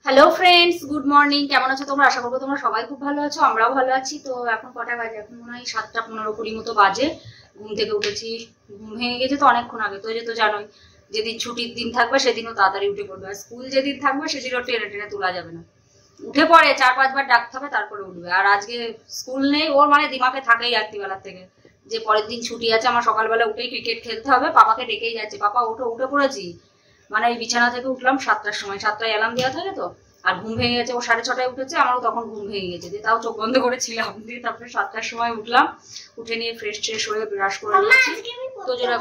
Hello friends, good morning. কেমন আছো তোমরা? আশা করবো তোমরা সবাই খুব ভালো আছো, আমরাও ভালো আছি। তো এখন কটা বাজে? এখন মনে হয় 7:15-20 মতো বাজে। ঘুম থেকে উঠেছি, ঘুম ভেঙে গেছে তো অনেকক্ষণ আগে। তো তো জানোই, যেদিন ছুটির দিন থাকবে সেদিনও তাড়াতাড়ি উঠে পড়বে, আর স্কুল যেদিন থাকবে সেদিনও টেনে টেনে তোলা যাবে না। উঠে পড়ে 4-5 বার ডাকতে হবে, তারপরে উঠবে। আর আজকে স্কুল নেই, ওর মানে দিমাগে থাকেই রাত্রিবেলার থেকে যে পরের দিন ছুটি আছে, আমার সকালবেলা উঠেই ক্রিকেট খেলতে হবে। পাপাকে ডেকেই যাচ্ছে, পাপা ওঠো, উঠে পড়েছি। মানে এই বিছানা থেকে উঠলাম 7টার সময়, 7টায় অ্যালার্ম দেওয়া থাকে তো। আর ঘুম ভেঙে গেছে, ও 6:30টায় উঠেছে, আমারও তখন ঘুম ভেঙে গেছে, যে তাও চোখ বন্ধ করেছিলাম। দিয়ে তারপরে 7টার সময় উঠলাম, উঠে নিয়ে ফ্রেশ ট্রেশ হয়ে ব্রাশ করে নিয়েছি। তো যেটা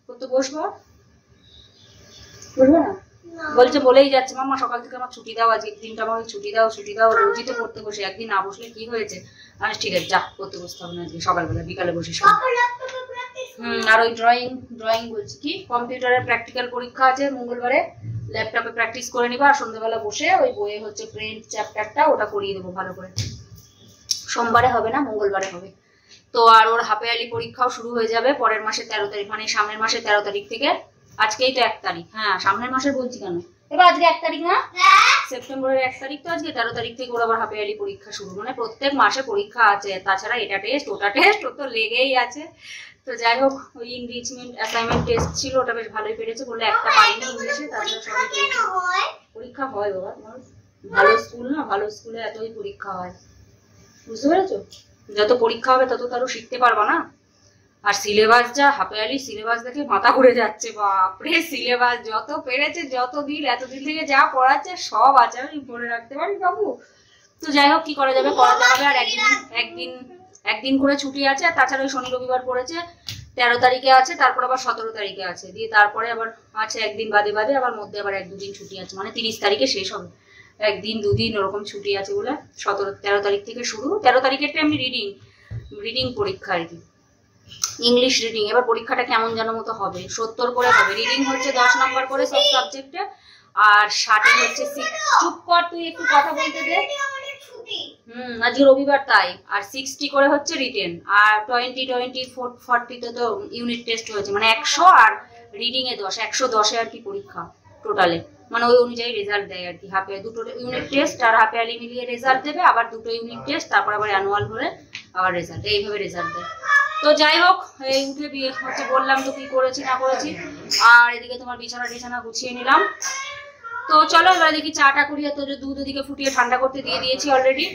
করতে বসবো বসবো না বলছে, বলেই যাচ্ছে মাম্মা সকাল থেকে আমার ছুটি দাও, আজকে দিনটা আমাকে ছুটি দাও ছুটি দাও। রোজই তো পড়তে বসে, একদিন না বসলে কি হয়েছে? আমি ঠিক আছে, যা পড়তে বসতে হবে না আজকে, সকালবেলা বিকালে বসিস। আর ওই ড্রয়িং বলছি কি, কম্পিউটারের প্র্যাকটিক্যাল পরীক্ষা আছে মঙ্গলবারে, ল্যাপটপে প্র্যাকটিস করে নিবা। আর সন্ধ্যাবেলা বসে ওই বইয়ে হচ্ছে প্রিন্ট চ্যাপ্টারটা ওটা করিয়ে দেবো ভালো করে। সোমবারে হবে না, মঙ্গলবারে হবে। তো আর ওর হাফ ইয়ারলি পরীক্ষাও শুরু হয়ে যাবে পরের মাসে 13 তারিখ, মানে সামনের মাসে 13 তারিখ থেকে। আজকেই তো 1 তারিখ, হ্যাঁ সামনের মাসের বলছি কেন, এবার আজকে 1 তারিখ না, সেপ্টেম্বরের 1 তারিখ তো আজকে। 13 তারিখ থেকে ওর আবার হাফ ইয়ারলি পরীক্ষা শুরু, মানে প্রত্যেক মাসে পরীক্ষা আছে। তাছাড়া এটা টেস্ট ওটা টেস্ট, ও তো লেগেই আছে। তো যাই হোক, ওই ইনরিচমেন্ট অ্যাসাইনমেন্ট টেস্ট ছিল, ওটা বেশ ভালোই পেরেছে, বললে একটা পারিনি ইংলিশে। তাছাড়া সবই পরীক্ষা হয় বাবা, তোমার ভালো স্কুল না, ভালো স্কুলে এতই পরীক্ষা হয়, বুঝতে পেরেছো? যত পরীক্ষা হবে তত তারও শিখতে পারবা না। আর সিলেবাস যা, হাফ ইয়ারলি সিলেবাস দেখে মাথা ঘুরে যাচ্ছে, বাপরে সিলেবাস যত পেরেছে, যত দিন এতদিন থেকে যা পড়াচ্ছে সব আছে, আমি পড়ে রাখতে পারি বাবু। তো যাই হোক, কি করা যাবে, করাতে হবে। আর একদিন করে ছুটি আছে। আর তাছাড়া ওই শনি রবিবার পড়েছে, 13 তারিখে আছে, তারপর আবার 17 তারিখে আছে, দিয়ে তারপরে আবার আছে একদিন বাদে বাদে, আবার মধ্যে আবার 1-2 দিন ছুটি আছে, মানে 30 তারিখে শেষ হবে। 1-2 দিন ওরকম ছুটি আছে বলে 13 তারিখ থেকে শুরু। 13 তারিখেরটা এমনি রিডিং পরীক্ষা আর কি, ইংলিশ রিডিং। এবার পরীক্ষাটা কেমন যেন মতো হবে, 70 করে হবে। রিডিং হচ্ছে 10 নম্বর করে সব সাবজেক্টে, আর 60 হচ্ছে চুপ কর তুই, একটু কথা বলতে দে। আজকে রবিবার তাই। আর 60 করে হচ্ছে রিটেন, আর 20-40 তো ইউনিট টেস্ট হয়েছে, মানে 100। আর রিডিং এ 10, 110 আর কি পরীক্ষা টোটালে, মানে ওই অনুযায়ী রেজাল্ট দেয় আর কি। হাফে 2টো ইউনিট টেস্ট আর হাফ ইয়ারলি মিলিয়ে রেজাল্ট দেবে, আবার 2টো ইউনিট টেস্ট, তারপর আবার অ্যানুয়াল হলে আবার রেজাল্ট, এইভাবে রেজাল্ট দেয়। তো যাই হোক, এই উঠে বিয়ে হচ্ছে, বললাম তো কি করেছি না করেছি। আর এদিকে তোমার বিছানা গুছিয়ে নিলাম। তো চলো এবারে দেখি চাটা করি। তো দুধ ওদিকে ফুটিয়ে ঠান্ডা করতে দিয়ে দিয়েছি অলরেডি।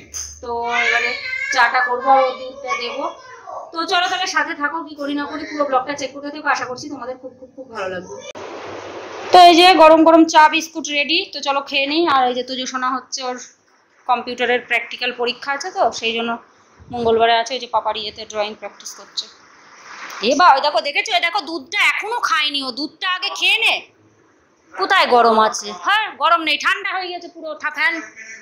তো এবারে চাটা করবো আর দুধটা দেবো। তো চলো তাহলে সাথে থাকো, কি করি না করি পুরো ব্লগটা চেক করতে থাকো, আশা করছি তোমাদের খুব খুব খুব ভালো লাগবে। তো এই যে গরম গরম চা বিস্কুট রেডি, তো চলো খেয়ে নিই। আর এই যে তুজো শোনা হচ্ছে, ওর কম্পিউটারের প্র্যাকটিক্যাল পরীক্ষা আছে, তো সেই জন্য মঙ্গলবারে আছে। এই যে পাপার ইয়েতে ড্রয়িং প্র্যাকটিস করছে। এবার ওই দেখো, দেখেছো, ওই দেখো দুধটা এখনো খায়নি, ও দুধটা আগে খেয়ে নে। কোথায় গরম আছে? হ্যাঁ গরম নেই, ঠান্ডা হয়ে গেছে পুরো।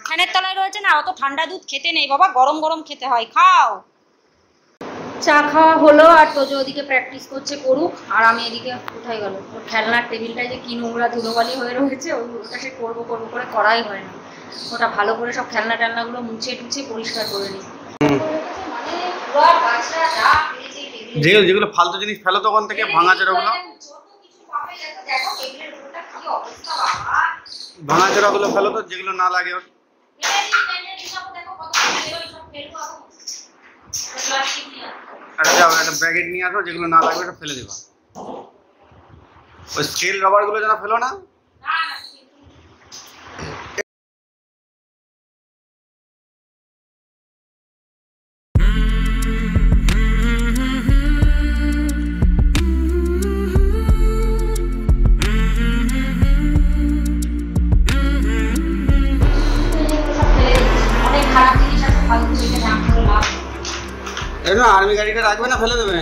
ফ্যানের তলায় রয়েছে না, অত ঠান্ডা দুধ খেতে নেই বাবা, গরম গরম খেতে হয়, খাও। চা খাওয়া হলো, আর তোজো ওদিকে প্র্যাকটিস করছে, করুক। আর আমি এদিকে, কোথায় গেল ওর খেলনার টেবিলটায় যে কি নোংরা ধুলোবালি হয়ে রয়েছে, ওটা সে করবো করে করাই হয় না। ওটা ভালো করে সব খেলনা টেলনাগুলো মুছে টুছে পরিষ্কার করে নিই। যেগুলো ফালতু জিনিস ফেলো তখন থেকে, ভাঙাচোরাগুলো ফেলো তো, যেগুলো না লাগে। ওর একটা ব্যাগেট নিয়ে আসো, যেগুলো না লাগবে ওটা ফেলে দেবা। ওই স্কেল রাবার গুলো যেন ফেলো না। আর্মি গাড়িটা রাখবে না, ফেলে দেবে।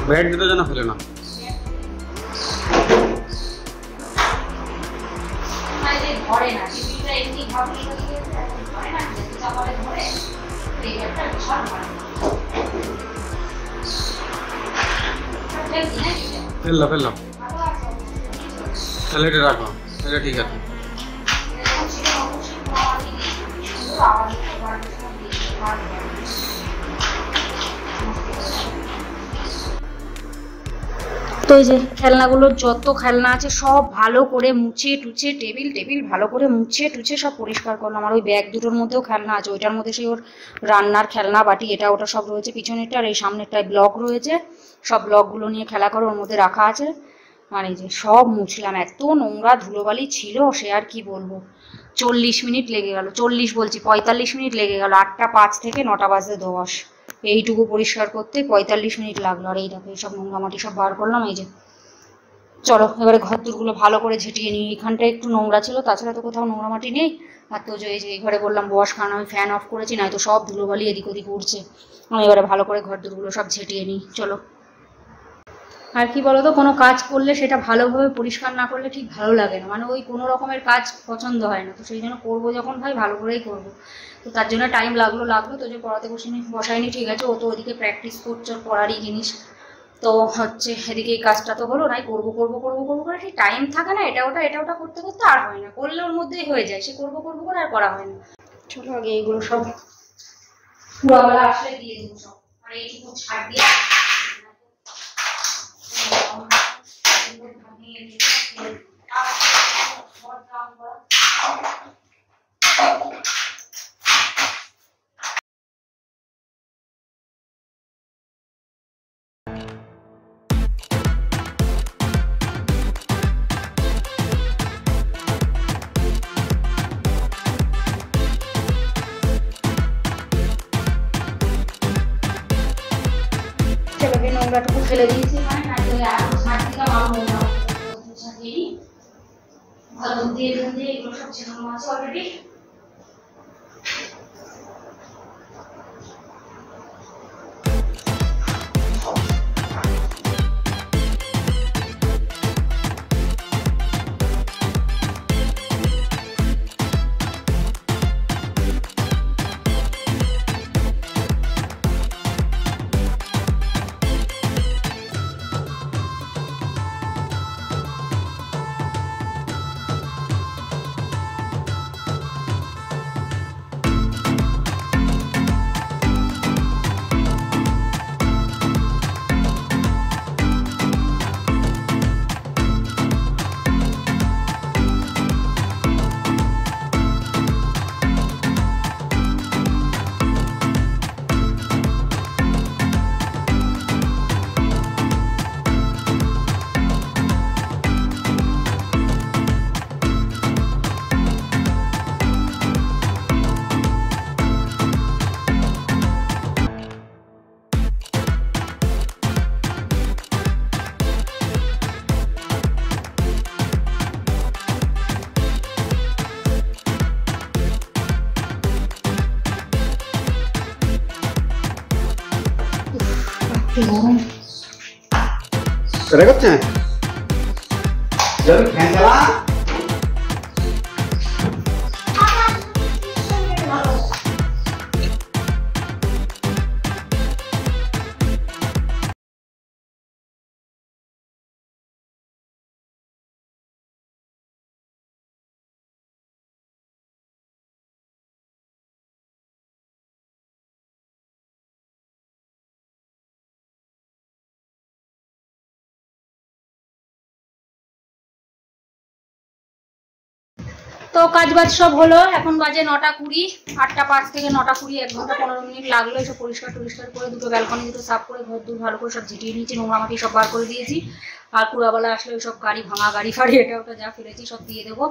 ব্যাগ দুটো যেন ফেলে না। ফেললাম তাহলে এটা রাখো, এটা ঠিক আছে। তো এই যে খেলনাগুলোর যত খেলনা আছে সব ভালো করে মুছে টুছে, টেবিল টেবিল ভালো করে মুছে টুছে সব পরিষ্কার করলাম। আর ওই ব্যাগ দুটোর মধ্যেও খেলনা আছে, ওইটার মধ্যে সেই ওর রান্নার খেলনা বাটি এটা ওটা সব রয়েছে, পিছনেরটা আর এই সামনেরটায় ব্লক রয়েছে, সব ব্লকগুলো নিয়ে খেলা করে ওর মধ্যে রাখা আছে। আর এই যে সব মুছলাম, এত নোংরা ধুলোবালি ছিল সে আর কি বলবো। 40 মিনিট লেগে গেল, 40 বলছি 45 মিনিট লেগে গেল, 8টা 5 থেকে 9টা বাজে 10, এইটুকু পরিষ্কার করতে 45 মিনিট লাগলো। আর এই দেখো এইসব নোংরা মাটি সব বার করলাম। এই যে চলো এবারে ঘর দূরগুলো ভালো করে ঝেঁটিয়ে নিই, এখানটা একটু নোংরা ছিল, তাছাড়া তো কোথাও নোংরা মাটি নেই। আর তো এই যে এই ঘরে বললাম বস, কারণ আমি ফ্যান অফ করেছি, না তো সব ধুলোবালি এদিক ওদিক উঠছে। আমি এবারে ভালো করে ঘর দূরগুলো সব ঝেঁটিয়ে নিই চলো। আর কি বলতো, কোনো কাজ করলে সেটা ভালোভাবে পরিষ্কার না করলে ঠিক ভালো লাগে না, মানে ওই কোনো রকমের কাজ পছন্দ হয় না। তো সেই জন্য করবো যখন ভাই ভালো করেই করবো। তো তার জন্য টাইম লাগলো। তো যে পড়াতে বসাইনি ঠিক আছে, ও তো ওদিকে প্র্যাকটিস করছে, পড়ারই জিনিস। তো হচ্ছে এদিকে এই কাজটা তো হলো নাই, করবো করবো করবো করবো করে সেই টাইম থাকে না, এটা ওটা করতে করতে আর হয় না, করলে ওর মধ্যেই হয়ে যায়, সে করবো করবো করে আর করা হয় না। চলো আগে এইগুলো সব পুরাবেলা আসলে দিয়ে দেবো সব। আর এইটুকু ছাড় দিয়ে নোংরাটুকু ফেলে দিয়েছি, এগুলো সব ছেড়ানো আছে অলরেডি। क्या करते हैं जब फैन चला তো কাজ বাজ সব হলো, এখন বাজে 9টা 20, 8টা 5 থেকে 9টা 20, 1 ঘন্টা 15 মিনিট লাগলো এসব পরিষ্কার করে দুটো ব্যালকনি দুটো সাফ করে ঘর দূর ভালো করে সব ঝিটিয়ে নিয়েছি, নোংরা মাটি সব বার করে দিয়েছি। আর পুরাবেলা আসলে ওই সব গাড়ি ভাঙা গাড়ি ফাড়ি এটা ওটা যা ফেলেছি সব দিয়ে দেবো।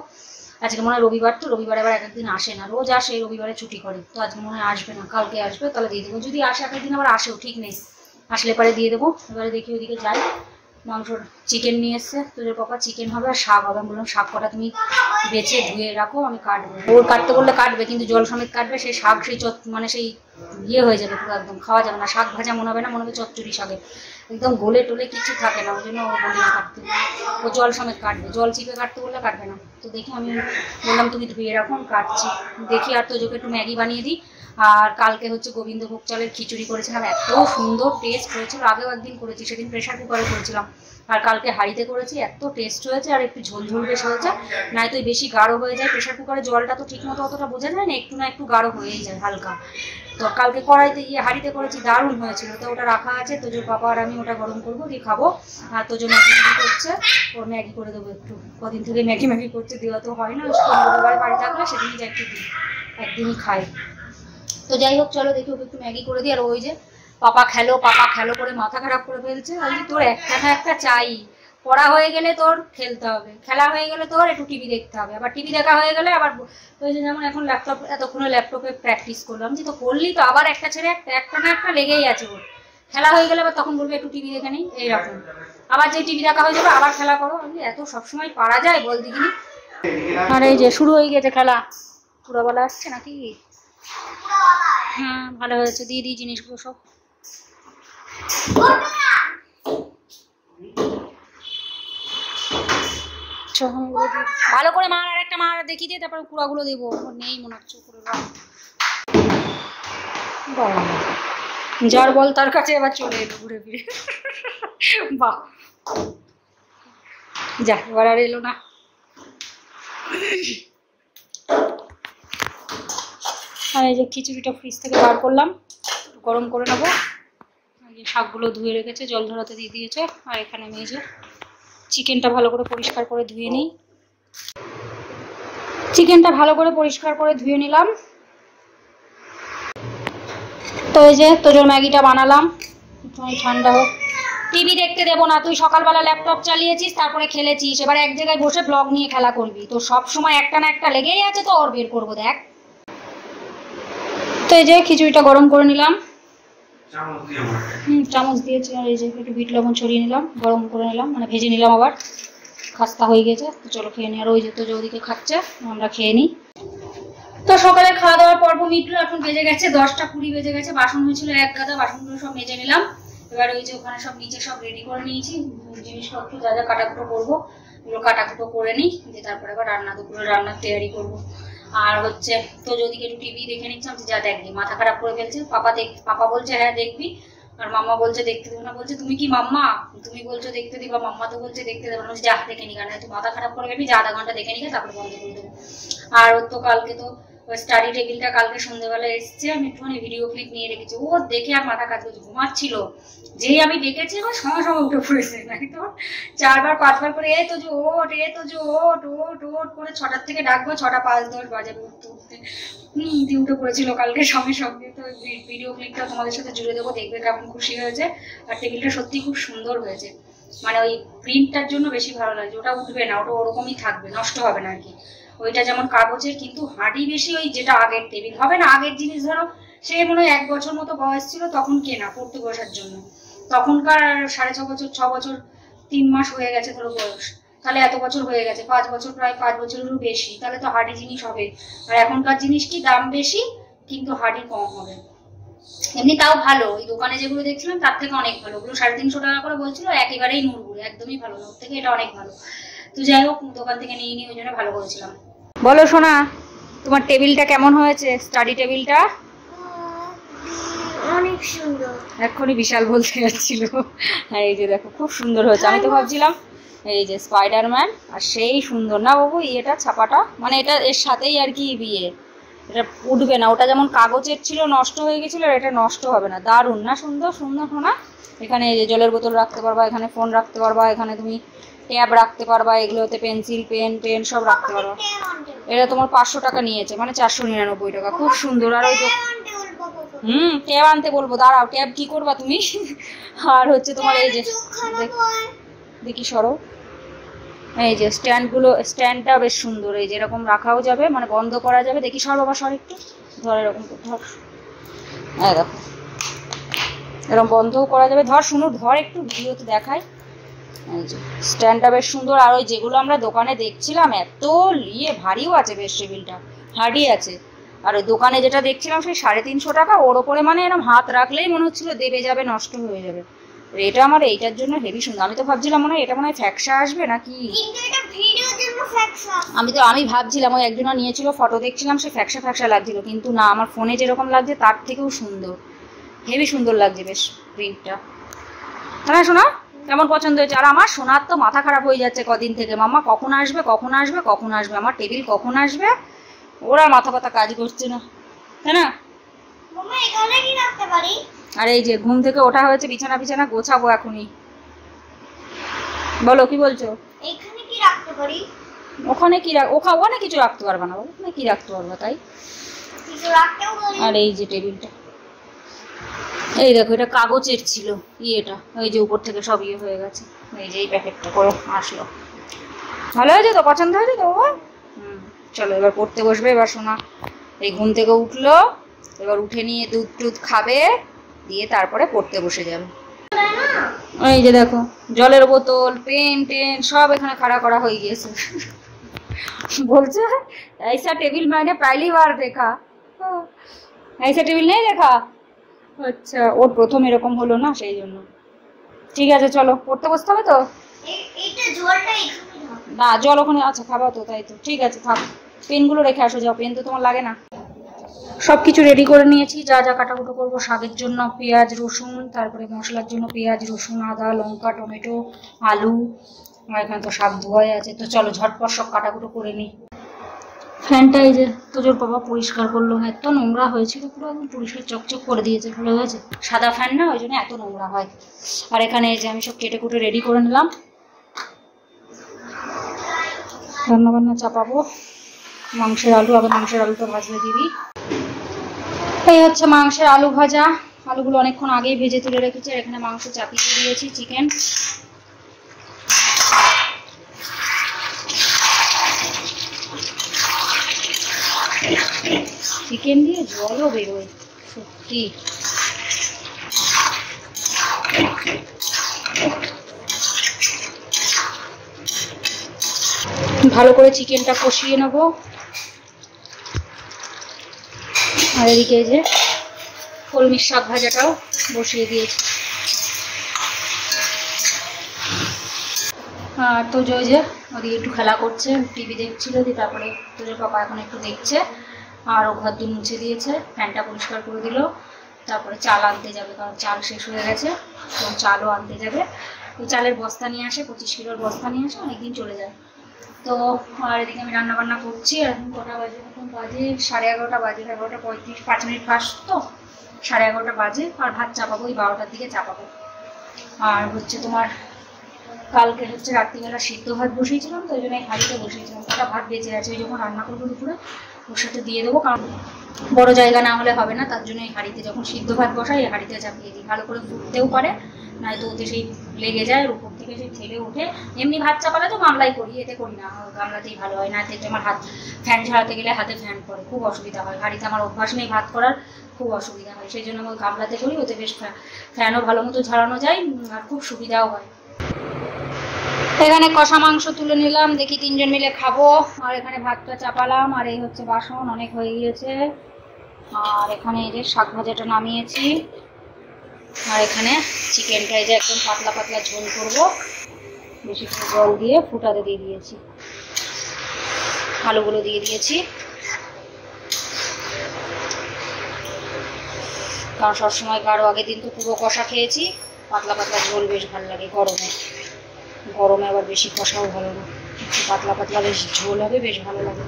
আজকে মনে হয় রবিবার, তো রবিবার আবার এক একদিন আসে না, রোজ আসে রবিবারে ছুটি করে, তো আজকে মনে হয় আসবে না, কালকে আসবে, তাহলে দিয়ে দেবো। যদি আসে এক একদিন আবার আসেও ঠিক নেই, আসলে পরে দিয়ে দেবো। এবারে দেখি ওইদিকে যাই, মাংসর চিকেন নিয়ে এসছে, তোদের পাপা চিকেন হবে আর শাক হবে। আমি বললাম শাক কটা তুমি বেছে ধুয়ে রাখো, আমি কাটবো। ওর কাটতে বললে কাটবে, কিন্তু জল সমেত কাটবে, সেই শাক সেই মানে সেই ইয়ে হয়ে যাবে পুরো, একদম খাওয়া যাবে না, শাক ভাজা মনে হবে না, মনে হবে চচ্চড়ি শাকে, একদম গোলে টোলে কিছু থাকে না, ওই জন্য ও বলি না কাটতে, ও জল সমেত কাটবে, জল চিপে কাটতে বললে কাটবে না। তো দেখি আমি বললাম তুমি ধুয়ে রাখো, আমি কাটছি। দেখি আর তোজোকে একটু ম্যাগি বানিয়ে দিই। আর কালকে হচ্ছে গোবিন্দভোগ চালের খিচুড়ি করেছিলাম, এত সুন্দর টেস্ট হয়েছিল, আগেও একদিন করেছি, সেদিন প্রেশার কুকারে করেছিলাম, আর কালকে হাঁড়িতে করেছি, এত টেস্ট হয়েছে আর একটু ঝোলঝোল বেশ হয়েছে, নাই তো বেশি গাঢ় হয়ে যায়। প্রেশার কুকারে জলটা তো ঠিক মতো অতটা বোঝা যায় না, একটু না একটু গাঢ় হয়েই যায় হালকা। তো কালকে কড়াইতে হাঁড়িতে করেছি, দারুণ হয়েছিল। তো ওটা রাখা আছে, তোজোর পাপা আর আমি ওটা গরম করবো, দিয়ে খাবো। আর তোজো ম্যাগি করছে, ওর ম্যাগি করে দেবো একটু, কদিন থেকে ম্যাগি করছে, দেওয়া তো হয় না, রবিবারে বাড়ি থাকলে সেদিনই একটু দিই, একদিনই খাই। তো যাই হোক, চলো দেখি ওকে একটু ম্যাগি করে দিই। আর ওই যে পাপা খেলো করে মাথা খারাপ করে ফেলছে। বলছি তোর একটা না একটা চাই, পড়া হয়ে গেলে তোর খেলতে হবে, খেলা হয়ে গেলে তোর একটু টিভি দেখতে হবে, আবার টিভি দেখা হয়ে গেলে আবার ওই যে যেমন এখন ল্যাপটপ, এতক্ষণে ল্যাপটপে প্র্যাকটিস করলাম, যে তো করলি তো আবার একটা ছেড়ে একটা না একটা লেগেই আছে ওর। খেলা হয়ে গেলে আবার তখন বলবে একটু টিভি দেখে নিই, এইরকম। আবার যে টিভি দেখা হয়ে যাবে আবার খেলা করো। আমি এত সবসময় পারা যায় বল দেখিনি। আর এই যে শুরু হয়ে গেছে খেলা, পুরোবেলা আসছে নাকি? হ্যাঁ ভালো হয়েছে, দিয়ে দিই জিনিসগুলো সব। ভালো করে মার, আর একটা মার দেখিয়ে দিয়ে তারপর কুড়াগুলো দেবো, নেই মনে হচ্ছে করে। যার বল তার কাছে এবার চলে এলো ঘুরে ফিরে। বাহ, যা এবার আর এলো না। আর এই যে খিচুড়িটা ফ্রিজ থেকে বার করলাম, গরম করে নেবো। শাকগুলো ধুয়ে রেখেছে, জল ঝরাতে দিয়ে দিয়েছে। আর এখানে মেজে চিকেনটা ভালো করে পরিষ্কার করে ধুয়ে নিই। চিকেনটা ভালো করে পরিষ্কার করে ধুয়ে নিলাম। তো এই যে তোজোর ম্যাগিটা বানালাম, ঠান্ডা হোক। টিভি দেখতে দেবো না, তুই সকালবেলা ল্যাপটপ চালিয়েছিস, তারপরে খেলেছিস, এবার এক জায়গায় বসে ব্লগ নিয়ে খেলা করবি। তো সব সময় একটা না একটা লেগেই আছে, তো ওর বের করবো দেখ। তো এই যে খিচুড়িটা গরম করে নিলাম, চামচ দিয়েছি। আর এই যে একটু বিট লবণ ছড়িয়ে নিলাম, গরম করে নিলাম, মানে ভেজে নিলাম, আবার খাস্তা হয়ে গেছে। তো চলো খেয়ে নিই। আর ওই যে তো ওদিকে খাচ্ছে, আমরা খেয়ে নিই। তো সকালে খাওয়া দাওয়ার পর্ব মিটলো, এখন বেজে গেছে 10টা 20 বেজে গেছে। বাসন হয়েছিল এক গাদা, বাসনগুলো সব মেজে নিলাম। এবার ওই যে ওখানে সব নিচে সব রেডি করে নিয়েছি, জিনিসপত্র যা যা কাটাকুটো করবো ওগুলো কাটাকুটো করে নিই, দিয়ে তারপরে আবার দুপুরে রান্নার তৈরি করবো। আর হচ্ছে তো যদি একটু টিভি দেখে নিচ্ছিলাম, যা দেখবি, মাথা খারাপ করে ফেলছে। পাপা বলছে হ্যাঁ দেখবি, আর মাম্মা বলছে দেখতে দেবো না। বলছে তুমি কি মাম্মা, তুমি বলছো দেখতে দিবা, মাম্মা তো বলছে দেখতে দেবো না। যা দেখে নি, কারণ তুই মাথা খারাপ করে ফেলবি, যা আধা ঘন্টা দেখে নিকে তারপরে বন্ধ করে দেবো। আর ওর তো কালকে তো স্টাডি টেবিলটা কালকে সন্ধ্যেবেলা এসছে, আমি একটুখানি ভিডিও ক্লিপ নিয়ে রেখেছি। ও দেখে আর মাথা কাজ করছে, ঘুমাচ্ছিল, যেই আমি ডেকেছি আমার সঙ্গে সঙ্গে উঠে পড়েছে। নাকি তো 4বার 5বার করে এ তো যে ওট, এ তো যে ওট ওট ওট করে 6টার থেকে ডাকবো, 6টা 5-10 বাজাবে উঠতে উঠতে। দিয়ে উঠে পড়েছিল কালকে সঙ্গে সঙ্গে। তো ভিডিও ক্লিপটা তোমাদের সাথে জুড়ে দেবো, দেখবে কেমন খুশি হয়েছে। আর টেবিলটা সত্যি খুব সুন্দর হয়েছে, মানে ওই প্রিন্টটার জন্য বেশি ভালো লাগছে। ওটা উঠবে না, ওটা ওরকমই থাকবে, নষ্ট হবে না আর কি। ওইটা যেমন কাগজের, কিন্তু হাঁড়ি বেশি ওই যেটা আগের টেবিল হবে না। আগের জিনিস ধরো সে মনে হয় 1 বছর মতো বয়স ছিল তখন কেনা, পড়তে বসার জন্য। তখনকার 6.5 বছর 6 বছর 3 মাস হয়ে গেছে ধরো বয়স, তাহলে এত বছর হয়ে গেছে, 5 বছর, প্রায় 5 বছরেরও বেশি। তাহলে তো হাঁড়ি জিনিস হবে। আর এখনকার জিনিস কি দাম বেশি, কিন্তু হাঁড়ি কম হবে। এমনি তাও ভালো, ওই দোকানে যেগুলো দেখছিলাম তার থেকে অনেক ভালো। ওগুলো 350 টাকা করে বলছিল, একেবারেই নুরগুলো, একদমই ভালো না, ওর থেকে এটা অনেক ভালো। তো যাই হোক, দোকান থেকে নিয়ে নিয়ে ওই জন্য ভালো করেছিলাম। বলো সোনা, তোমার টেবিলটা কেমন হয়েছে, স্টাডি টেবিলটা? অনেক সুন্দর। এক্ষুনি বিশাল বলতে যাচ্ছিল। হ্যাঁ এই যে দেখো খুব সুন্দর হয়েছে। আমি তো ভাবছিলাম এই যে স্পাইডারম্যান, আর সেই সুন্দর না বাবু ইয়েটা, ছাপাটা, মানে এটা এর সাথেই আর কি বিয়ে, এটা উঠবে না। ওটা যেমন কাগজের ছিল, নষ্ট হয়ে গেছিল, আর এটা নষ্ট হবে না। দারুণ না, সুন্দর সুন্দর না? এখানে এই যে জলের বোতল রাখতে পারবা, এখানে ফোন রাখতে পারবা, এখানে তুমি ট্যাব রাখতে পারবা, এগুলোতে পেন্সিল পেন সব রাখতে পারবা। এটা তোমার 500 টাকা নিয়েছে, মানে 499 টাকা। খুব সুন্দর। আর ওই ট্যাব আনতে বলবো, দাঁড়াও, ট্যাব কি করবা তুমি? আর হচ্ছে তোমার এই যে দেখি সরো, এই যে স্ট্যান্ডটা বেশ সুন্দর, এই যে এরকম রাখাও যাবে, মানে বন্ধ করা যাবে। দেখি সর বাবা, সর একটু ধর, এরকম ধর, হ্যাঁ দেখো এরকম বন্ধও করা যাবে। ধর শুনো, ধর একটু, ভিডিওতে দেখাই। এই যে স্ট্যান্ডটা বেশ সুন্দর। আর ওই যেগুলো আমরা দোকানে দেখছিলাম এত ভারীও আছে বেশ, টেবিলটা হার্ডি আছে। আর ওই দোকানে যেটা দেখছিলাম সেই 350 টাকা, ওর ওপরে মানে এরকম হাত রাখলেই মনে হচ্ছিল দেবে যাবে, নষ্ট হয়ে যাবে। এটা আমার এইটার জন্য হেভি সুন্দর। আমি তো ভাবছিলাম মনে হয় এটা মনে হয় ফ্যাকসা আসবে নাকি, আমি ভাবছিলাম ওই একজনা নিয়েছিল, ফটো দেখছিলাম, সে ফ্যাকসা লাগছিল, কিন্তু না, আমার ফোনে যেরকম লাগছে তার থেকেও সুন্দর, হেভি সুন্দর লাগছে বেশ প্রিন্টটা। তাই না শোনা? কেমন পছন্দ হয়েছে? আর আমার সোনার তো মাথা খারাপ হয়ে যাচ্ছে কদিন থেকে, মাম্মা কখন আসবে কখন আসবে কখন আসবে, আমার টেবিল কখন আসবে, ওরা মাথা ব্যথা কাজ করছে না, তাই না? আর এই যে ঘুম থেকে ওঠা হয়েছে, বিছানা বিছানা গোছাবো এখনই। বলো কি বলছো? এখানে কি রাখতে পারি? ওখানে কি ওখানে কিছু রাখতে পারবে না, ওখানে কি রাখতে পারবে তাই। কিছু রাখতেও পারি। আর এই যে টেবিলটা, এই দেখো এটা কাগজের ছিল ইয়েটা, ওই যে উপর থেকে সব ইয়ে হয়ে গেছে, এই যে এই প্যাকেটটা করে আসলো। ভালো হয়েছে তো? পছন্দ হয়েছে তো বাবা? চলো এবার পড়তে বসবে। এবার শোনা এই ঘুম থেকে উঠলো, এবার উঠে নিয়ে দুধ টুধ খাবে, দিয়ে তারপরে পড়তে বসে যাবে। এই যে দেখো জলের বোতল, পেন টেন সব এখানে খাড়া করা হয়ে গিয়েছে। বলছে ऐसा टेबल मैंने पहली बार देखा, ऐसा टेबल नहीं देखा। আচ্ছা, ওর প্রথম এরকম হলো না, সেই জন্য। ঠিক আছে চলো পড়তে বসতে হবে তো। এইটা জলটা এখানে দাও। না জল ওখানে, আচ্ছা খাবা তো, তাই তো ঠিক আছে থাক। পেনগুলো রেখে আসো, যাও, পেন তো তোমার লাগে না। সব কিছু রেডি করে নিয়েছি, যা যা কাটাকুটো করবো। শাকের জন্য পেঁয়াজ রসুন, তারপরে মশলার জন্য পেঁয়াজ রসুন আদা লঙ্কা টমেটো আলু, আর এখানে তো শাক ধোয়াই আছে। তো চলো ঝটপট সব কাটাকুটো করে নিই। ফ্যানটা এই যে তোজোর বাবা পরিষ্কার করলো, এত নোংরা হয়েছিল, পুরো একদম পরিষ্কার চকচক করে দিয়েছে, ভালো হয়েছে। সাদা ফ্যান না, ওই জন্য এত নোংরা হয়। আর এখানে এই যে আমি সব কেটে কুটে রেডি করে নিলাম, রান্না বান্না চাপাবো। মাংসের আলু, আগে মাংসের আলুটা ভাজতে দিবি। এই হচ্ছে মাংসের আলু ভাজা, আলুগুলো অনেকক্ষণ আগেই ভেজে তুলে রেখেছি। আর এখানে মাংস চাপিয়ে দিয়েছি, চিকেন। চিকেন দিয়ে জলও বেরোয় সত্যি। ভালো করে চিকেনটা কষিয়ে নেবো। আর এদিকে যে কলমির শাক ভাজাটাও বসিয়ে দিয়েছি। আর তো যে ওদিকে একটু খেলা করছে, টিভি দেখছিল, দিয়ে তারপরে তোজোর পাপা এখন একটু দেখছে। আর ও ঘর দূর মুছে দিয়েছে, ফ্যানটা পরিষ্কার করে দিল। তারপরে চাল আনতে যাবে, কারণ চাল শেষ হয়ে গেছে, তো চালও আনতে যাবে। ওই চালের বস্তা নিয়ে আসে, 25 কিলোর বস্তা নিয়ে আসে, অনেকদিন চলে যায়। তো আর এদিকে আমি রান্না বান্না করছি। আর এখন কটা বাজে? এখন বাজে 11:30 বাজে, 11:35, 5 মিনিট ফাস্ট তো 11:30 বাজে। আর ভাত চাপাবো ওই 12টার দিকে চাপাবো। আর হচ্ছে তোমার কালকে হচ্ছে রাত্রিবেলা সিদ্ধ ভাত বসিয়েছিলাম, তো ওই জন্য হাঁড়িতে বসিয়েছিলাম। ওটা ভাত বেঁচে আছে, ওই যখন রান্না করবো দুপুরে ওর সাথে দিয়ে দেবো, কারণ বড় জায়গা না হলে হবে না। তার জন্য এই হাঁড়িতে যখন সিদ্ধ ভাত বসাই, এই হাঁড়িতে চাপিয়ে দিই, ভালো করে ফুটতেও পারে, নয়তো ওতে সেই লেগে যায়, আর উপর থেকে সেই ঠেলে ওঠে। এমনি ভাত চাপালে তো গামলাই করি, এতে করি না, গামলাতেই ভালো হয়। না এতে আমার হাত ফ্যান ঝাড়াতে গেলে হাতে ফ্যান পড়ে, খুব অসুবিধা হয়। হাঁড়িতে আমার অভ্যাস নেই ভাত করার, খুব অসুবিধা হয়, সেই জন্য আমি গামলাতে করি, ওতে বেশ ফ্যানও ভালো মতো ঝাড়ানো যায়, আর খুব সুবিধাও হয়। এখানে কষা মাংস তুলে নিলাম, দেখি 3 জন মিলে খাবো। আর এখানে ভাতটা চাপালাম। আর এই হচ্ছে বাসন, অনেক হয়ে গিয়েছে। আর এখানে এই যে শাক ভাজাটা নামিয়েছি। আর এখানে চিকেনটা এই যে একদম পাতলা পাতলা ঝোল করবো, বেশি করে জল দিয়ে ফুটাতে দিয়ে দিয়েছি। আলুগুলো দিয়ে দিয়েছি, কারণ সবসময় আরও আগের দিন তো পুরো কষা খেয়েছি, পাতলা পাতলা ঝোল বেশ ভালো লাগে। গরমে আবার বেশি কষাও ভালো না, একটু পাতলা পাতলা বেশ ঝোল হবে, বেশ ভালো লাগে।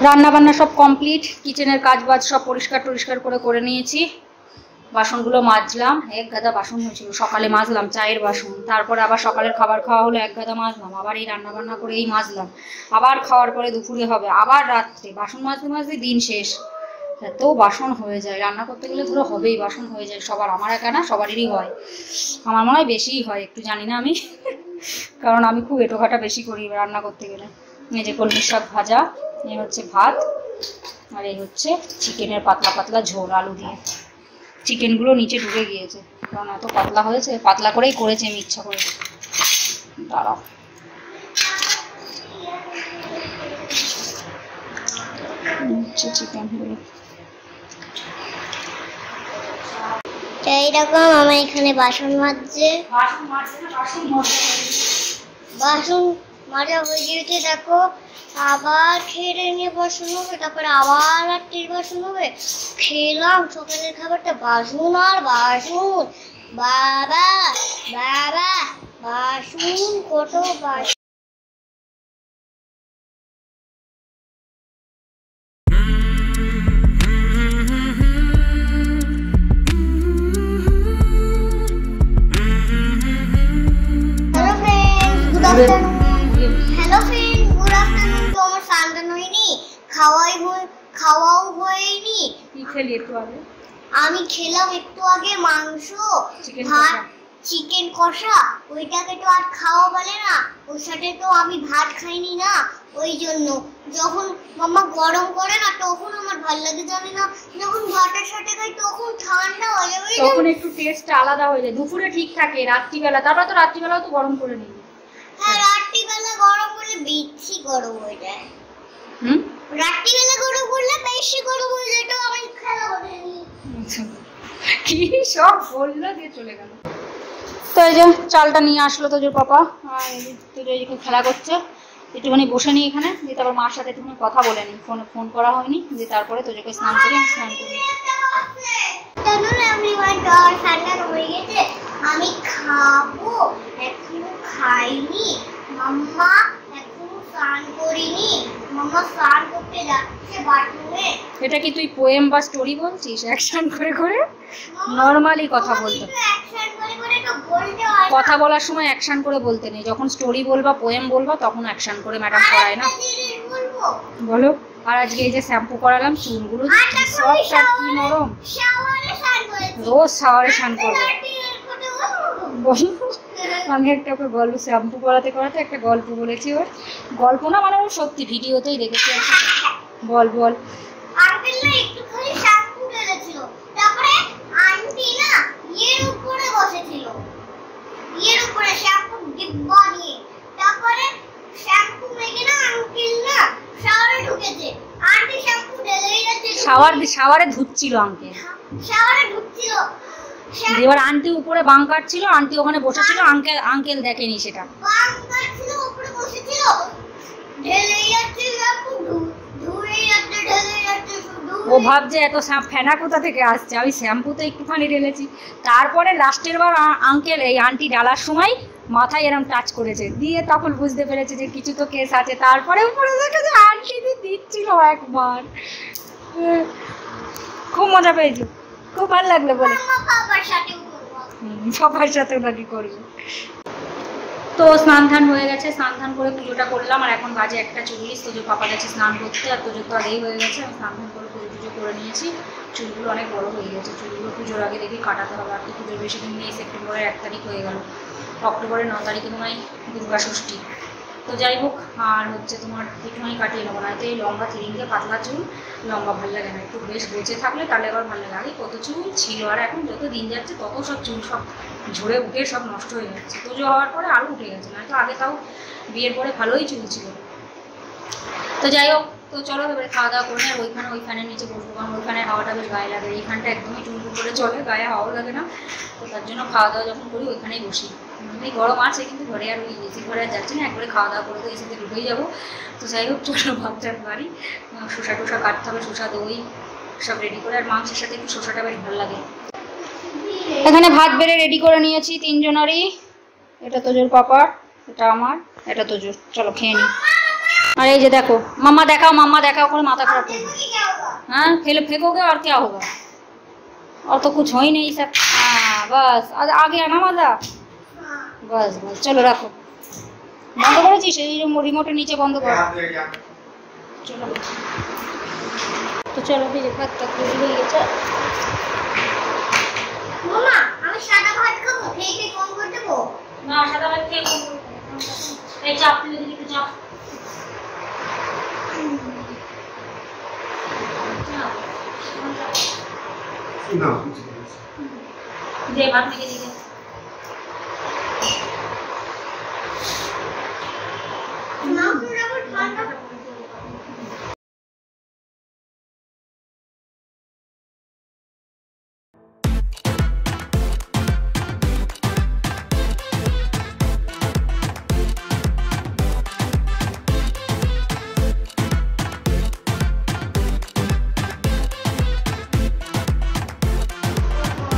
রান্না বান্না সব কমপ্লিট, কিচেনের কাজ বাজ সব পরিষ্কার করে নিয়েছি। বাসনগুলো মাজলাম, 1 গাদা বাসন হয়েছিল, সকালে মাজলাম চায়ের বাসন, তারপরে আবার সকালের খাবার খাওয়া হলো 1 গাদা মাজলাম, আবার এই রান্না বান্না করেই মাজলাম, আবার খাওয়ার পরে দুপুরে হবে, আবার রাত্রে, বাসন মাজতে দিন শেষ। এত বাসন হয়ে যায়, রান্না করতে গেলে ধরো হবেই, বাসন হয়ে যায় সবার, আমার একা না, সবারই হয়। আমার মনে হয় বেশিই হয়, একটু জানি না আমি, কারণ আমি খুব এঁটোঘাটা বেশি করি রান্না করতে গেলে। এই যে কলমির শাক ভাজা, এই হচ্ছে ভাত, আর এই হচ্ছে চিকেনের পাতলা পাতলা ঝোল আলু দিয়ে। চিকেনগুলো নিচে ঢুকে গিয়েছে, কারণ এত পাতলা হয়েছে, পাতলা করেই করেছি আমি ইচ্ছা করে। দাঁড়াও, চিকেন এইরকম আমার এখানে বাসন মাজছে, বাসন মাজা হয়ে গিয়েছে। দেখো আবার খেয়ে নিয়ে বাসন হবে, তারপরে আবার রাত্রির বাসন হবে। খেলাম সকালের খাবারটা, বাসন আর বাসন, বাবা বাবা বাসন কত বাসন। Hello friend, good afternoon. তো আমার স্নান হয়নি, খাওয়াও হয়নি। কি খেলি একটু আগে? আমি খেলাম একটু আগে মাংস, চিকেন ভাত, কষা। চিকেন কষা। ওইটাকে তো আর খাওয়া বলে না, ওর সাথে তো আমি ভাত খাইনি না। ওই জন্য যখন মাম্মা গরম করে না তখন আমার ভালো লাগে, জানি না যখন ভাতের সাথে খাই তখন ঠান্ডা হয়ে যায়। তখন একটু টেস্টটা আলাদা হয়ে যায়। দুপুরে ঠিক থাকে, রাত্রিবেলা তারপর তো রাত্রিবেলাও তো গরম করে নিই। হ্যাঁ, রাত্রিবেলা গরম করলে বেশি গরম হয়ে যায়। রাত্রিবেলা গরম করলে বেশি গরম হয়ে যায়, তো আমি খেলা বলিনি। কি সব বললো দিয়ে চলে গেল। তো এই যে চালটা নিয়ে আসলো তোজোর পাপা, আর তোজো এদিকে খেলা করছে। একটুখানি বসে নিই এখানে, দিয়ে তারপর মার সাথে একটুখানি কথা বলে নিই। ফোন করা হয়নি, দিয়ে তারপরে তোজোকে স্নান করি, স্নান করি। আমি খাবো, এখনো খাইনি। মাম্মা এখনো স্নান করিনি, মাম্মা স্নান করতে যাচ্ছে বাথরুমে। এটা কি তুই পোয়েম বা স্টোরি বলছিস? অ্যাকশন করে করে নরমালি কথা বলতে, কথা বলার সময় অ্যাকশন করে বলতে নেই। যখন স্টোরি বলবা, পোয়েম বলবা, তখন অ্যাকশন করে ম্যাডাম করায় না। বলো। আর আজকে এই যে শ্যাম্পু করালাম, চুলগুলো সব কি নরম। রোজ শাওয়ারে স্নান করবো। আমি একটা ওকে গল্প, শ্যাম্পু করাতে করাতে একটা গল্প বলেছি। ওর গল্প না, মানে ওর সত্যি ভিডিওতেই দেখেছি। বল বল। আঙ্কেল না একটুখানি শ্যাম্পু ঢেলেছিল, তারপরে আন্টি না এর উপরে বসেছিল, এর উপরে শ্যাম্পু ডিব্বা নিয়ে। তারপরে শ্যাম্পু মেখে না আঙ্কেল না শাওয়ারে ঢুকেছে। আন্টি শ্যাম্পু ঢেলেই যাচ্ছে, শাওয়ারে ধুচ্ছিল আঙ্কেল, শাওয়ারে ঢুকছিল। এবার আন্টি উপরে বাং কাটছিল, আন্টি ওখানে বসেছিল, আঙ্কেল দেখেনি সেটা। বাং কাটছিল, উপরে বসেছিল, ঢেলেই যাচ্ছে শ্যাম্পু, ধুয়েই যাচ্ছে, ঢেলেই যাচ্ছে। ও ভাবছে এত ফেনা কোথা থেকে আসছে, আমি শ্যাম্পু তো একটুখানি ঢেলেছি। তারপরে লাস্টের বার আঙ্কেল এই আন্টি ডালার সময় মাথায় এরম টাচ করেছে, দিয়ে তখন বুঝতে পেরেছে যে কিছু তো কেস আছে। তারপরে উপরে দেখে যে আন্টি দিচ্ছিল একবার। খুব মজা পেয়েছি, খুব ভালো লাগলো বলে। সবার সাথে নাকি করবো। তো স্নান ধান হয়ে গেছে, স্নান ধান করে পুজোটা করলাম। আর এখন বাজে 1:40। তোজো পাপা গেছে স্নান করতে, আর তোজো তো আগেই হয়ে গেছে। আমি স্নান ধান করে পুজো করে নিয়েছি। চুলগুলো অনেক বড় হয়ে গেছে, চুলগুলো পুজোর আগে দেখি কাটাতে হবে। আর তো পুজোর বেশি দিন নেই, সেপ্টেম্বরের 1 তারিখ হয়ে গেল। অক্টোবরের 9 তারিখে মনে হয় দুর্গা ষষ্ঠী। তো যাই হোক, আর হচ্ছে তোমার একটুখানি কাটিয়ে নেবো, না তো এই লম্বা থ্রিঙ্গে পাতলা চুল লম্বা ভালো লাগে না। একটু বেশ বেঁচে থাকলে তাহলে আবার ভালো লাগে। আগে কত চুল ছিল, আর এখন যত দিন যাচ্ছে তত সব চুল সব ঝরে উঠে সব নষ্ট হয়ে যাচ্ছে। পুজো হওয়ার পরে আরও উঠে গেছে, না তো আগে তাও বিয়ের পরে ভালোই চুল ছিল। তো যাই হোক, তো চলো এবারে খাওয়া দাওয়া করে। আর ওই ফ্যানের নিচে বসবো, কারণ ওই ফ্যানের হাওয়াটা বেশ গায়ে লাগে। এইখানটা একদমই চুল করে চলে, গায়ে হাওয়াও লাগে না। তো তার জন্য খাওয়া দাওয়া যখন করি ওইখানেই বসি। এমনি গরম আছে, কিন্তু ঘরে আর ওই এসি ঘরে আর যাচ্ছি না। একবারে খাওয়া দাওয়া করে তো এসিতে ঢুকেই যাবো। তো যাই হোক, চলো ভাবটার বাড়ি, শসা টসা কাটতে হবে, শসা দই সব রেডি করে। আর মাংসের সাথে একটু শসাটা বেশ ভালো লাগে। এখানে ভাত বেড়ে রেডি করে নিয়েছি তিনজনেরই। এটা তোজোর পাপার, এটা আমার, এটা তোজোর। চলো খেয়ে নিই। আর এই যে দেখো, মাম্মা দেখাও করে মাথা খারাপ করে। हाँ फेंकोगे और क्या होगा, और तो कुछ हो ही नहीं सकता। हाँ बस आ गया ना मजा। बस बस चलो रखो, बंद করেছিস? এই রিমোটের নিচে বন্ধ কর। চলো তো চলো, ভেজে ভাত তরকারি হয়ে গেছে। মামা আমি সাদা ভাত খাবো, খেয়ে কম করে দেবো না? সাদা ভাত খেয়ে কম করে। এই চাপ তুলে দিবি, একটু চাপ। দে ভাত থেকে দিকে।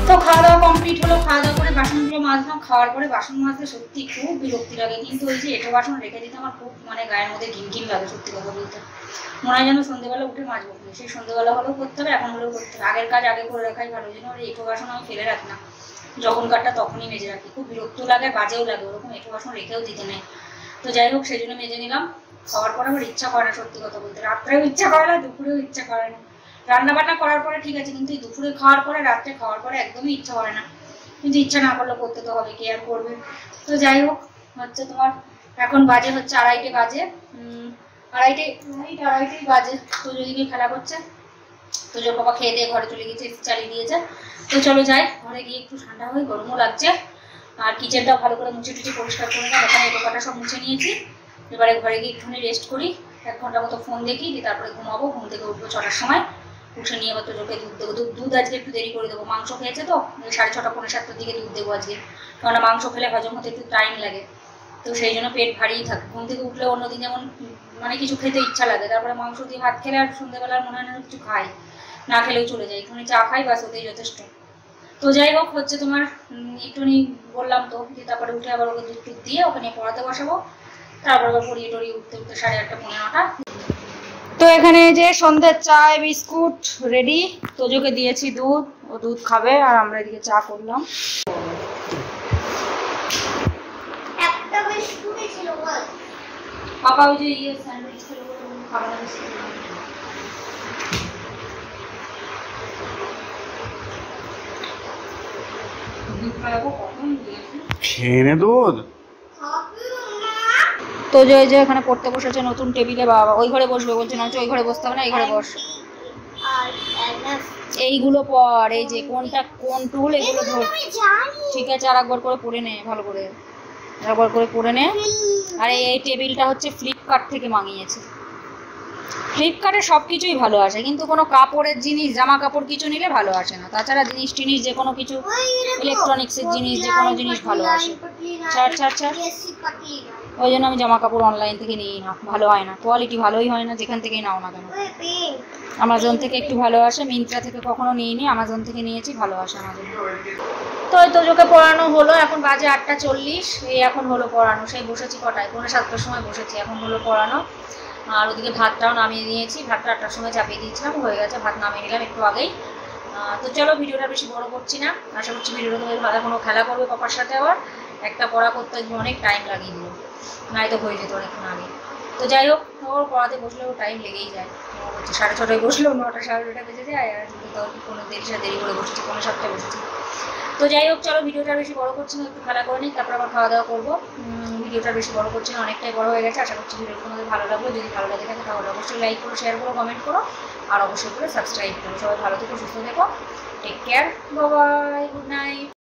তো খাওয়া দাওয়া কমপ্লিট হলো। খাওয়া দাওয়া করে মাজলাম, খাওয়ার পরে বাসন মাজতে সত্যি খুব বিরক্তি লাগে, কিন্তু ওই যে এঁটো বাসন রেখে দিতে আমার খুব মানে গায়ের মধ্যে ঘিনঘিন লাগে সত্যি কথা বলতে। মনে হয় যেন সন্ধ্যেবেলা উঠে মাজবো, সেই সন্ধ্যেবেলা হলেও করতে হবে, এখন হলেও করতে হবে। আগের কাজ আগে করে রাখাই ভালো, যেন ওই এঁটো বাসন আমি ফেলে রাখি না, যখন কাটটা তখনই মেজে রাখি। খুব বিরক্ত লাগে, বাজেও লাগে, ওরকম এঁটো বাসন রেখেও দিতে নেই। তো যাই হোক, সেই জন্য মেজে নিলাম। খাওয়ার পরে আমার ইচ্ছা করে না সত্যি কথা বলতে, রাত্রেও ইচ্ছা করে না, দুপুরেও ইচ্ছা করে না। রান্না বান্না করার পরে ঠিক আছে, কিন্তু দুপুরে খাওয়ার পরে, রাত্রে খাওয়ার পরে একদমই ইচ্ছা করে না। কিন্তু ইচ্ছা না করলে করতে তো হবে, কে আর করবে। তো যাই হোক, হচ্ছে তোমার এখন বাজে হচ্ছে 2:30 বাজে, 2:30 বাজে। তো যদি খেলা করছে, তো জোর বাবা খেয়ে দিয়ে ঘরে চলে গেছে, চালিয়ে দিয়েছে। তো চলো যাই, ঘরে গিয়ে একটু ঠান্ডা হয়ে, গরমও লাগছে। আর কিচেনটাও ভালো করে মুছে টুচে পরিষ্কার করে না, এখানে এটোকাটা সব মুছে নিয়েছি। এবারে ঘরে গিয়ে একটুখানি রেস্ট করি, 1 ঘন্টা মতো ফোন দেখি, দিয়ে তারপরে ঘুমাবো। ঘুম থেকে উঠবো 6টার সময়, উঠে নিয়ে আবার তোকে দুধ দেবো। দুধ আজকে একটু দেরি করে দেবো, মাংস খেয়েছে তো 6:30 পৌনে 7টার দিকে দুধ দেবো আজকে, কারণ মাংস খেলে হজম হতে একটু টাইম লাগে। তো সেই জন্য পেট ভারীই থাকে। ঘুম থেকে উঠলে অন্যদিন যেমন মানে কিছু খেতে ইচ্ছা লাগে, তারপরে মাংস দিয়ে ভাত খেলে আর সন্ধ্যেবেলার মনে হয় না কিছু খাই, না খেলেও চলে যায়, একটুখানি চা খাই, বাস ওতেই যথেষ্ট। তো যাই হোক, হচ্ছে তোমার একটুখানি বললাম তো, যে তারপরে উঠে আবার ওকে দুধ টুধ দিয়ে ওকে নিয়ে পড়াতে বসাবো। তারপর আবার পড়িয়ে টড়িয়ে উঠতে 8:30 পৌনে 9টা। তো এখানে যে সন্ধ্যের চায় বিস্কুট রেডি, তোজোকে দিয়েছি দুধ, ও দুধ খাবে, আর আমরা এদিকে চা করলাম। একটা বিস্কুটই ছিল বল। পাপা ওই যে স্যান্ডউইচ ছিল, খাবার দুধ খাওয়াবো কখন দিয়েছি খেয়ে নে দুধ। তো যে ওই যে এখানে পড়তে বসেছে নতুন টেবিলে, বাবা ওই ঘরে বসবে বলছে না, ওই ঘরে বসতে হবে না, এই ঘরে বস। এইগুলো পর, এই যে কোনটা কোন টুল, এগুলো ধর। ঠিক আছে, আর একবার করে পড়ে নে, ভালো করে একবার করে পড়ে নে। আর এই টেবিলটা হচ্ছে ফ্লিপকার্ট থেকে মাঙিয়েছে। ফ্লিপকার্টে সব কিছুই ভালো আসে, কিন্তু কোনো কাপড়ের জিনিস, জামা কাপড় কিছু নিলে ভালো আসে না। তাছাড়া জিনিস টিনিস যে কোনো কিছু, ইলেকট্রনিক্সের জিনিস যে কোনো জিনিস ভালো আসে। ছাড় ছাড় ছাড়, ওই জন্য আমি জামা কাপড় অনলাইন থেকে নিই না, ভালো হয় না, কোয়ালিটি ভালোই হয় না, যেখান থেকেই নাও না কেন। অ্যামাজন থেকে একটু ভালো আসে, মিন্ত্রা থেকে কখনো নিইনি, অ্যামাজন থেকে নিয়েছি, ভালো আসে আমাদের। তো ওই তোজোকে পড়ানো হলো, এখন বাজে 8:40, এই এখন হলো পড়ানো। সেই বসেছি কটায়, পৌনে 7টার সময় বসেছি, এখন হলো পড়ানো। আর ওদিকে ভাতটাও নামিয়ে নিয়েছি, ভাতটা 8টার সময় চাপিয়ে দিয়েছিলাম, হয়ে গেছে, ভাত নামিয়ে নিলাম একটু আগেই। তো চলো, ভিডিওটা বেশি বড় করছি না, আশা করছি ভিডিওটা তোমাদের ভালো। কোনো খেলা করবে পাপার সাথে, আবার একটা পড়া করতে অনেক টাইম লাগিয়ে দিল, নাই তো হয়ে যেত অনেকক্ষণ আগে। তো যাই হোক, ওর পড়াতে বসলেও টাইম লেগেই যায়। হচ্ছে 6:30 বসলেও 9টা 9:30 বেজে যায়, আর কোনো দেরি করে বসেছি, পৌনে 7টায় বসেছি। তো যাই হোক, চলো ভিডিওটা বেশি বড় করছি না, একটু খেলা করে নিই, তারপর আবার খাওয়া দাওয়া করবো। ভিডিওটা বেশি বড় করছি না, অনেকটাই বড় হয়ে গেছে। আশা করছি ভিডিওটা তোমাদের ভালো লাগলো। যদি ভালো লাগে থাকে তাহলে অবশ্যই লাইক করো, শেয়ার করো, কমেন্ট করো, আর অবশ্যই করে সাবস্ক্রাইব করো। সবাই ভালো থেকো, সুস্থ থেকো, take care, bye bye, good night.